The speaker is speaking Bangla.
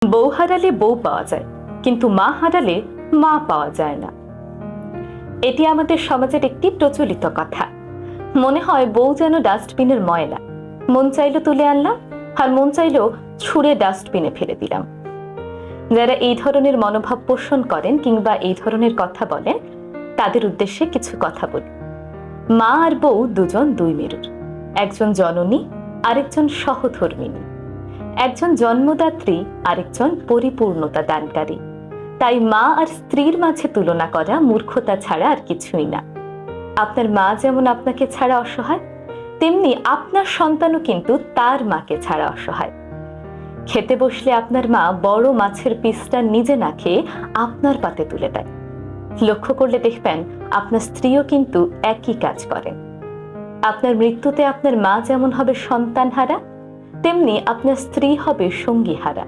বউ হারালে বউ পাওয়া যায়, কিন্তু মা হারালে মা পাওয়া যায় না। এটি আমাদের সমাজের একটি প্রচলিত কথা। মনে হয় বউ যেন ডাস্টবিনের ময়লা, মন চাইলো তুলে আনলাম, আর মন চাইলো ছুঁড়ে ডাস্টবিনে ফেলে দিলাম। যারা এই ধরনের মনোভাব পোষণ করেন কিংবা এই ধরনের কথা বলেন, তাদের উদ্দেশ্যে কিছু কথা বলি। মা আর বউ দুজন দুই মেরুর, একজন জননী, আরেকজন সহধর্মিণী, একজন জন্মদাত্রী, আরেকজন পরিপূর্ণতা দানকারী। তাই মা আর স্ত্রীর মাঝে তুলনা করা মূর্খতা ছাড়া আর কিছুই না। আপনার মা যেমন আপনাকে ছাড়া অসহায়, তেমনি আপনার সন্তানও কিন্তু তার মাকে ছাড়া অসহায়। খেতে বসলে আপনার মা বড় মাছের পিসটা নিজে না খেয়ে আপনার পাতে তুলে দেয়। লক্ষ্য করলে দেখবেন আপনার স্ত্রীও কিন্তু একই কাজ করেন। আপনার মৃত্যুতে আপনার মা যেমন হবে সন্তান হারা, তেমনি আপনার স্ত্রী হবে সঙ্গী হারা।